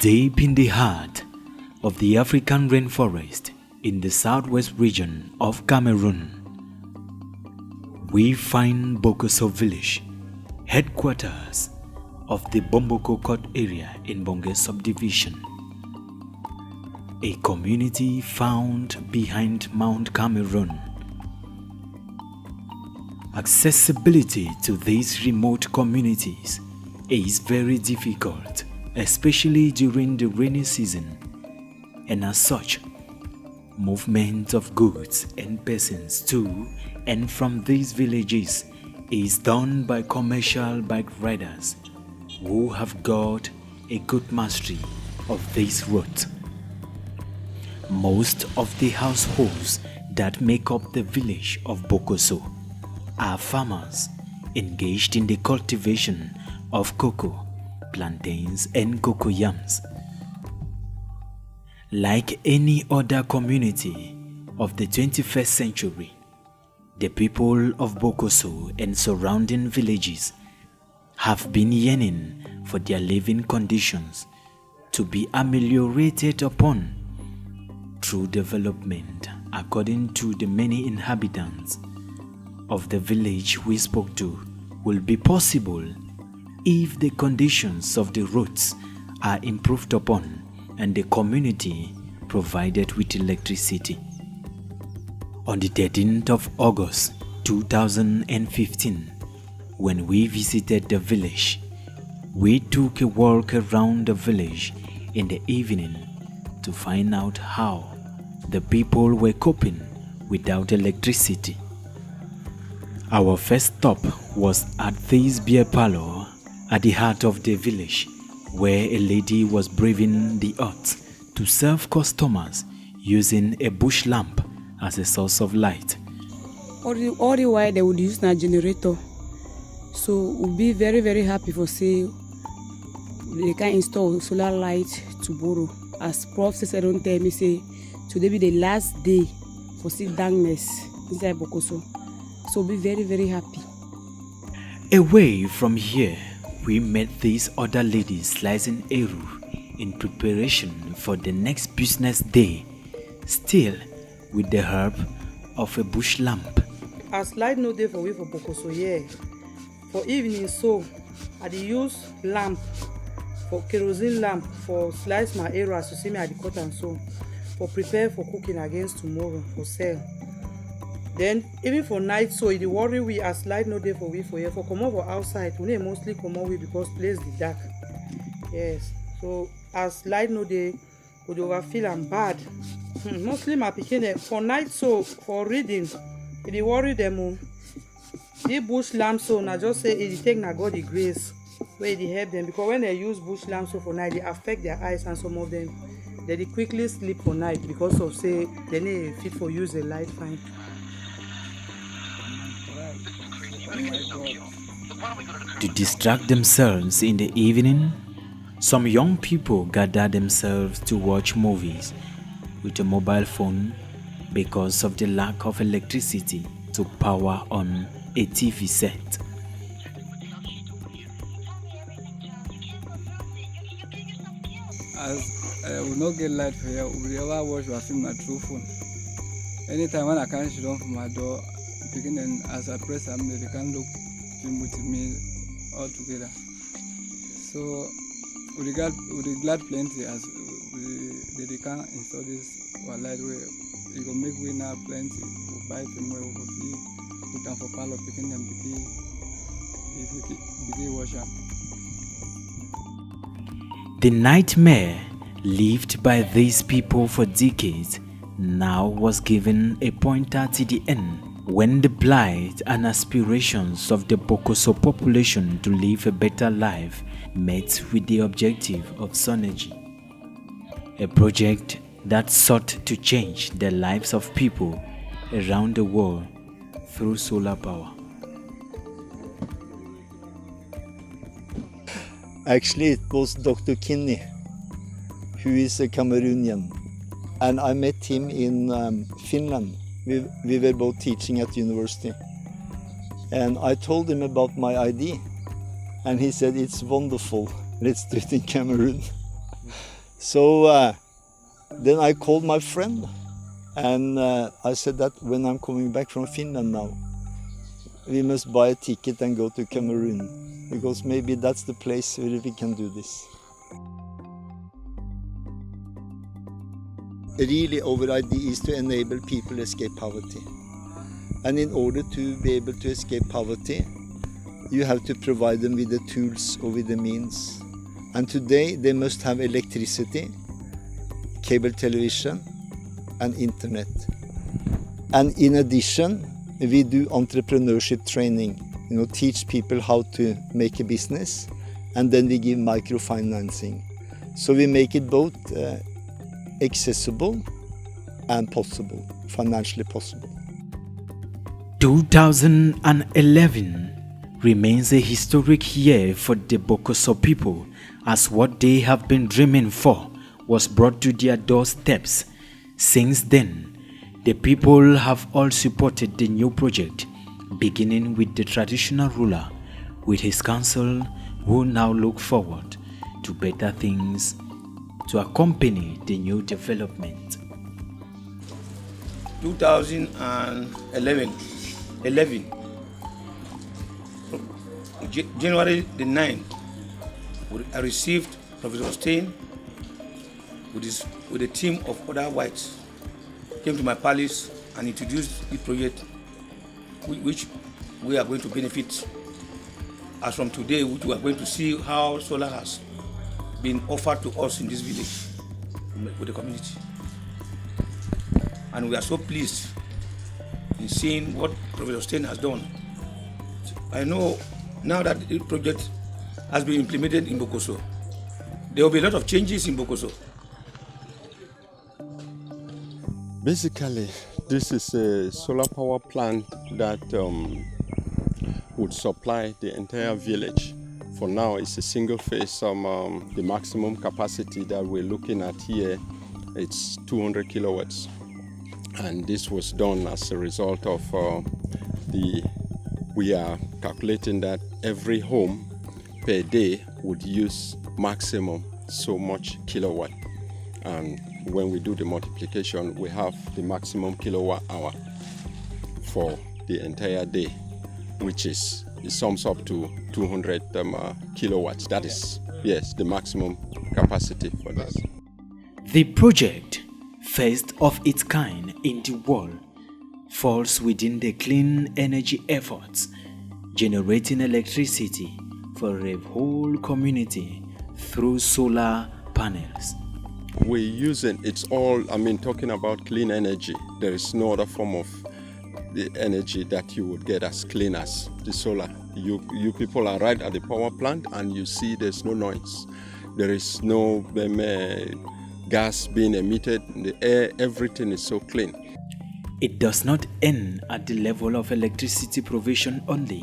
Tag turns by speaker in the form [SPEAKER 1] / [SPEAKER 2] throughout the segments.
[SPEAKER 1] Deep in the heart of the African rainforest in the southwest region of Cameroon, we find Bokoso village, headquarters of the Bomboko Court area in Bonge subdivision. A community found behind Mount Cameroon. Accessibility to these remote communities is very difficult, especially during the rainy season, and as such, movement of goods and persons to and from these villages is done by commercial bike riders who have got a good mastery of this route. Most of the households that make up the village of Bokoso are farmers engaged in the cultivation of cocoa, plantains, and cocoyams. Like any other community of the 21st century, the people of Bokoso and surrounding villages have been yearning for their living conditions to be ameliorated upon through development. According to the many inhabitants of the village we spoke to, will be possible if the conditions of the roads are improved upon and the community provided with electricity. On the 13th of August 2015, when we visited the village, we took a walk around the village in the evening to find out how the people were coping without electricity. Our first stop was at this beer parlor at the heart of the village, where a lady was braving the odds to serve customers using a bush lamp as a source of light.
[SPEAKER 2] All the while they would use a generator. So we'll be very, very happy for say they can install solar light to borrow. As Prof said, don't tell me say today be the last day for see darkness inside Bokoso. So we'll be very, very happy.
[SPEAKER 1] Away from here, we met these other ladies slicing eru in preparation for the next business day, still with the help of a bush lamp.
[SPEAKER 3] As light no day for we for Bokoso here. For evening so, I dey use lamp for kerosene lamp for slice my eru as you see me at the cut and so for prepare for cooking against tomorrow for sale. Then even for night so it worry we as light no day for we for here for come over outside we need mostly come over because place the dark. Yes, so as light no day we dey feel am bad. Mostly my pikin for night so for reading it dey worry them. The bush lamp so na just say it take na God the grace where it help them, because when they use bush lamp so for night they affect their eyes and some of them they quickly sleep for night because of say they need fit for use the light fine.
[SPEAKER 1] To distract themselves in the evening, some young people gather themselves to watch movies with a mobile phone because of the lack of electricity to power on a TV set.
[SPEAKER 4] As I will not get light for here, we ever watch my film my true phone. Anytime when I can't shut off my door, beginning as I press them, they can look film with me all together. So we glad plenty as they can install this one light way. You can make we now plenty. We buy them where we go put them for parlor, picking them big wash up.
[SPEAKER 1] The nightmare lived by these people for decades now was given a pointer to the end, when the plight and aspirations of the Bokoso population to live a better life met with the objective of Sonergy, a project that sought to change the lives of people around the world through solar power.
[SPEAKER 5] Actually, it was Dr. Kinney, who is a Cameroonian, and I met him in Finland. We were both teaching at university, and I told him about my idea, and he said, "It's wonderful, let's do it in Cameroon." So then I called my friend and I said that when I'm coming back from Finland now, we must buy a ticket and go to Cameroon, because maybe that's the place where we can do this. Really, our idea is to enable people to escape poverty. And in order to be able to escape poverty, you have to provide them with the tools or with the means. And today they must have electricity, cable television and internet. And in addition, we do entrepreneurship training, teach people how to make a business, and then we give microfinancing. So we make it both accessible and possible, financially possible.
[SPEAKER 1] 2011 remains a historic year for the Bokoso people, as what they have been dreaming for was brought to their doorsteps. Since then, the people have all supported the new project, beginning with the traditional ruler, with his council, who now look forward to better things to accompany the new development.
[SPEAKER 6] 2011, January the 9th, I received Professor Stein with a team of other whites, came to my palace and introduced the project which we are going to benefit. As from today, we are going to see how solar has been offered to us in this village with the community. And we are so pleased in seeing what Professor Stein has done. I know now that the project has been implemented in Bokoso, there will be a lot of changes in Bokoso.
[SPEAKER 7] Basically, this is a solar power plant that would supply the entire village. For now, it's a single phase. The maximum capacity that we're looking at here, it's 200 kilowatts. And this was done as a result of we are calculating that every home per day would use maximum so much kilowatt. And when we do the multiplication, we have the maximum kilowatt hour for the entire day, which it sums up to 200 kilowatts. That is, yes, the maximum capacity for this.
[SPEAKER 1] The project, first of its kind in the world, falls within the clean energy efforts, generating electricity for a whole community through solar panels.
[SPEAKER 7] We're using, it's all, talking about clean energy. There is no other form of the energy that you would get as clean as the solar. You people are right at the power plant and you see there's no noise. There is no gas being emitted in the air. Everything is so clean.
[SPEAKER 1] It does not end at the level of electricity provision only.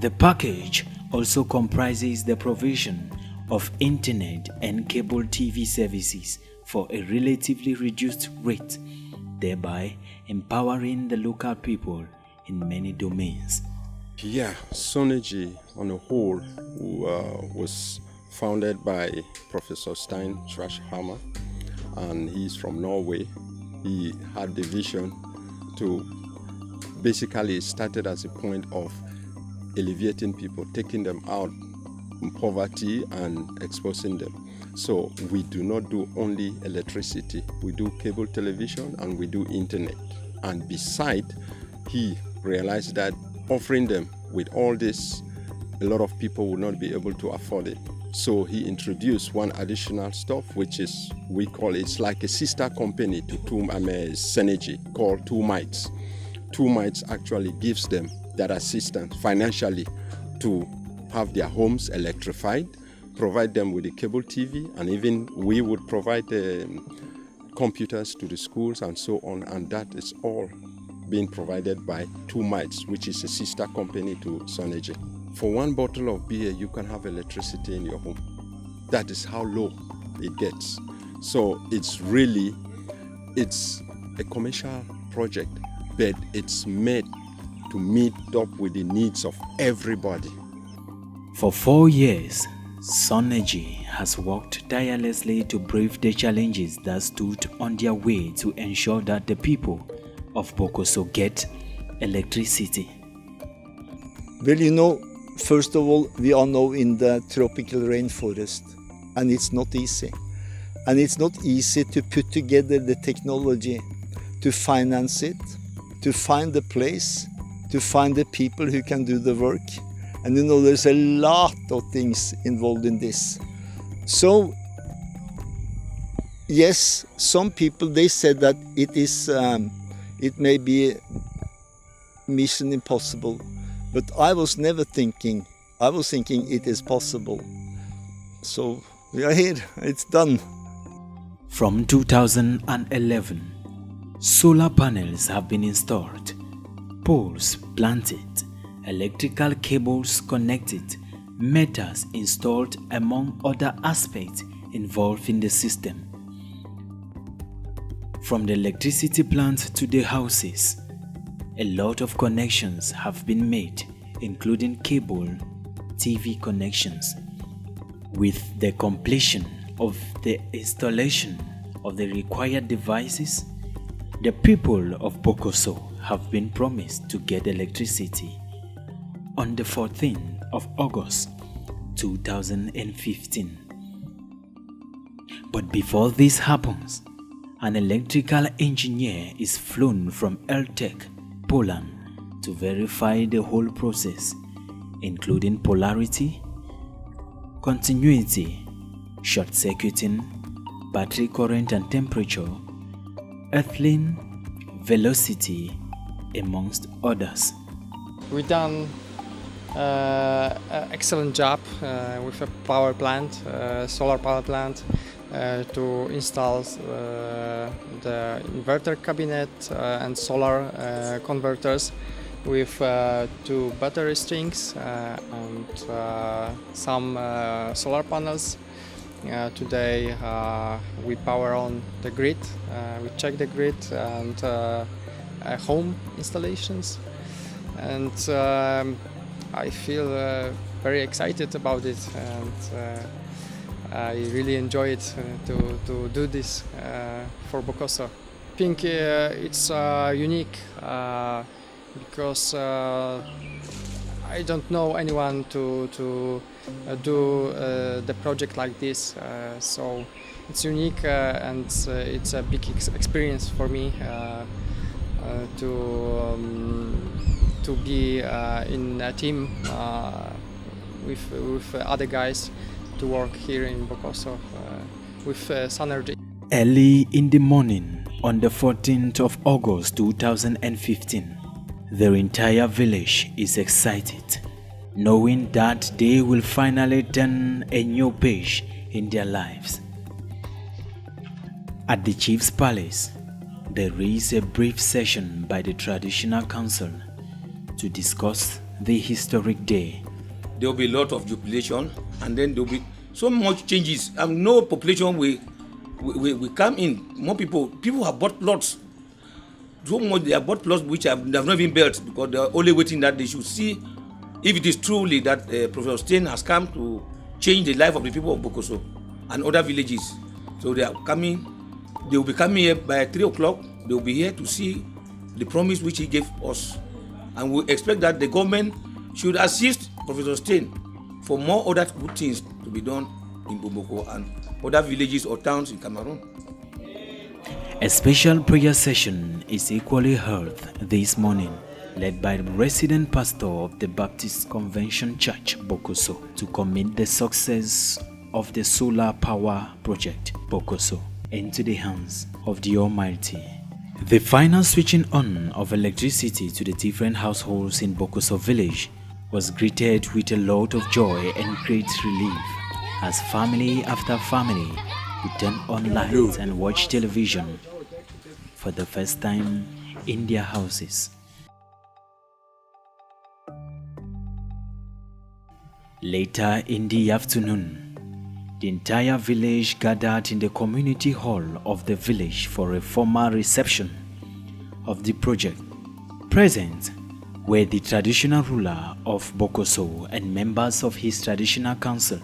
[SPEAKER 1] The package also comprises the provision of internet and cable TV services for a relatively reduced rate, thereby empowering the local people in many domains.
[SPEAKER 7] Yeah, Sonergy on a whole was founded by Professor Stein Skjorshammer, and he's from Norway. He had the vision to basically started as a point of alleviating people, taking them out in poverty and exposing them. So we do not do only electricity, we do cable television and we do internet. And beside, he realized that offering them with all this, a lot of people would not be able to afford it. So he introduced one additional stuff, which is, we call it's like a sister company to Synergy called Two Mites. Two Mites actually gives them that assistance financially to have their homes electrified, provide them with a cable TV, and even we would provide computers to the schools and so on, and that is all being provided by Two Mites, which is a sister company to Sonergy. For one bottle of beer, you can have electricity in your home. That is how low it gets. So it's a commercial project, but it's made to meet up with the needs of everybody.
[SPEAKER 1] For 4 years, Soneji has worked tirelessly to brave the challenges that stood on their way to ensure that the people of Bokoso get electricity.
[SPEAKER 5] Well, you know, first of all, we are now in the tropical rainforest, and it's not easy. And it's not easy to put together the technology, to finance it, to find the place, to find the people who can do the work. And you know, there's a lot of things involved in this. So, yes, some people, they said that it may be mission impossible. But I was never thinking, I was thinking it is possible. So, we are here, it's done.
[SPEAKER 1] From 2011, solar panels have been installed, poles planted, electrical cables connected, meters installed, among other aspects involved in the system. From the electricity plant to the houses, a lot of connections have been made, including cable, TV connections. With the completion of the installation of the required devices, the people of Bokoso have been promised to get electricity on the 14th of August 2015. But before this happens, an electrical engineer is flown from Eltek, Poland, to verify the whole process, including polarity, continuity, short-circuiting, battery current and temperature, earthling, velocity, amongst others.
[SPEAKER 8] We done an excellent job with a power plant, solar power plant, to install the inverter cabinet and solar converters with 2 battery strings and some solar panels. Today we power on the grid, we check the grid and home installations, and I feel very excited about it, and I really enjoy it to do this for Bokoso. I think it's unique because I don't know anyone to do the project like this, so it's unique and it's a big experience for me to be in a team with other guys to work here in Bokoso with Synergy.
[SPEAKER 1] Early in the morning on the 14th of August 2015, the entire village is excited, knowing that they will finally turn a new page in their lives. At the chief's palace, there is a brief session by the traditional council to discuss the historic day.
[SPEAKER 6] There will be a lot of jubilation, and then there will be so much changes. No population will come in. More people have bought plots. So much they have bought plots which they have not even built, because they are only waiting that they should see if it is truly that Professor Stein has come to change the life of the people of Bokoso and other villages. So they are coming. They will be coming here by 3 o'clock. They will be here to see the promise which he gave us, and we expect that the government should assist Professor Stein for more other good things to be done in Boboko and other villages or towns in Cameroon.
[SPEAKER 1] A special prayer session is equally held this morning, led by the resident pastor of the Baptist Convention Church, Bokoso, to commit the success of the solar power project, Bokoso, into the hands of the Almighty. The final switching on of electricity to the different households in Bokoso village was greeted with a lot of joy and great relief, as family after family would turn on lights and watch television for the first time in their houses. Later in the afternoon, the entire village gathered in the community hall of the village for a formal reception of the project. Present were the traditional ruler of Bokoso and members of his traditional council,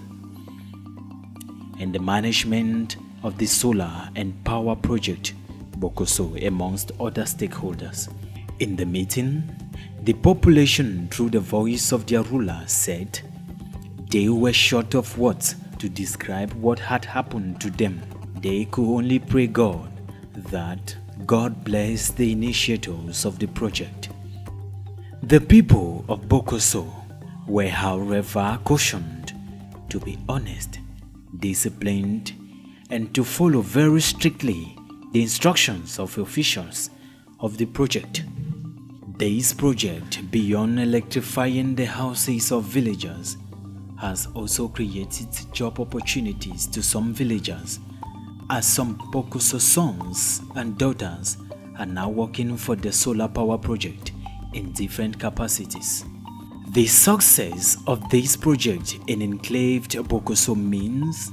[SPEAKER 1] and the management of the solar and power project Bokoso amongst other stakeholders. In the meeting, the population, through the voice of their ruler, said they were short of words to describe what had happened to them. They could only pray God that God bless the initiators of the project. The people of Bokoso were, however, cautioned to be honest, disciplined, and to follow very strictly the instructions of officials of the project. This project, beyond electrifying the houses of villagers, has also created job opportunities to some villagers, as some Bokoso sons and daughters are now working for the solar power project in different capacities. The success of this project in enclaved Bokoso means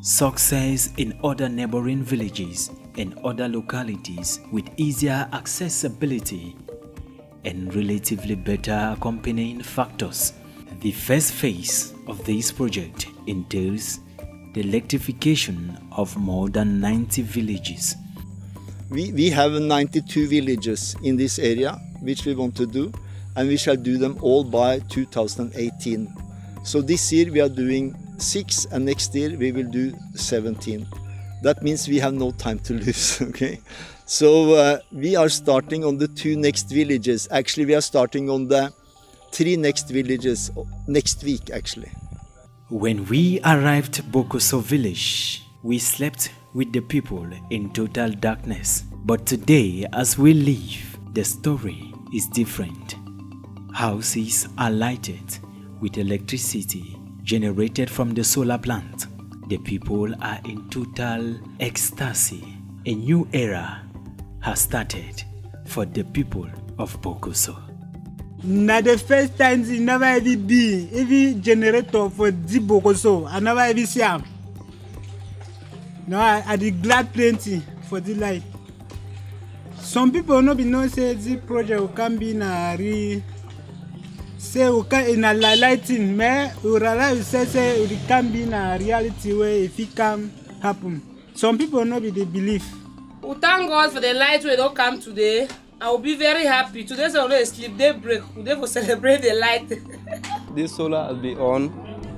[SPEAKER 1] success in other neighboring villages and other localities with easier accessibility and relatively better accompanying factors. The first phase of this project entails the electrification of more than 90 villages.
[SPEAKER 5] We have 92 villages in this area which we want to do, and we shall do them all by 2018. So this year we are doing 6 and next year we will do 17. That means we have no time to lose, okay? So we are starting on the 2 next villages. Actually, we are starting on the 3 next villages next week, actually.
[SPEAKER 1] When we arrived at Bokoso village, we slept with the people in total darkness. But today, as we leave, the story is different. Houses are lighted with electricity generated from the solar plant. The people are in total ecstasy. A new era has started for the people of Bokoso.
[SPEAKER 9] Na the first time it never ever be every generator for the Bokoso. I never ever see am. Now I did glad plenty for the light. Some people no be know say the project can be na say we can in a lighting, me we realize say it can be na reality where if it can happen. Some people no be they believe.
[SPEAKER 3] We thank God for the light we don't come today. I will be very happy. Today's only sleep day break. Today for celebrate the light.
[SPEAKER 10] This solar will be on.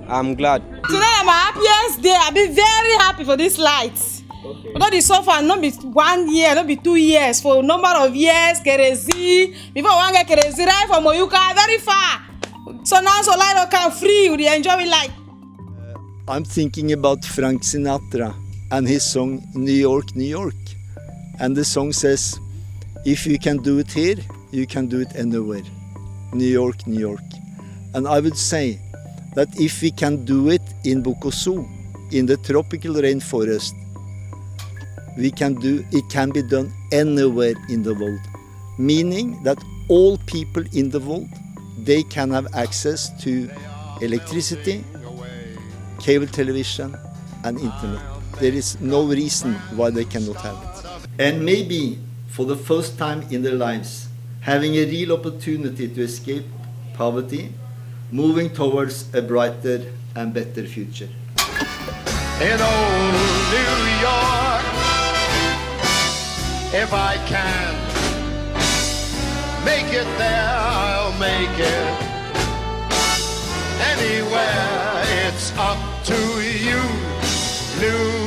[SPEAKER 10] I'm glad.
[SPEAKER 11] Today is my happiest day. I'll be very happy for this light. Okay. Because the suffer not be 1 year, not be 2 years. For a number of years, kerosene. Before one get kerosene right from Oyuka, very far. So now so light don't come free. We enjoy it like.
[SPEAKER 5] I'm thinking about Frank Sinatra and his song New York, New York. And the song says, if you can do it here, you can do it anywhere. New York, New York. And I would say that if we can do it in Bokoso, in the tropical rainforest, it can be done anywhere in the world. Meaning that all people in the world, they can have access to electricity, cable television, and internet. There is no reason why they cannot have it. And maybe for the first time in their lives, having a real opportunity to escape poverty, moving towards a brighter and better future.
[SPEAKER 12] In old New York, if I can make it there, I'll make it. Anywhere, it's up to you, New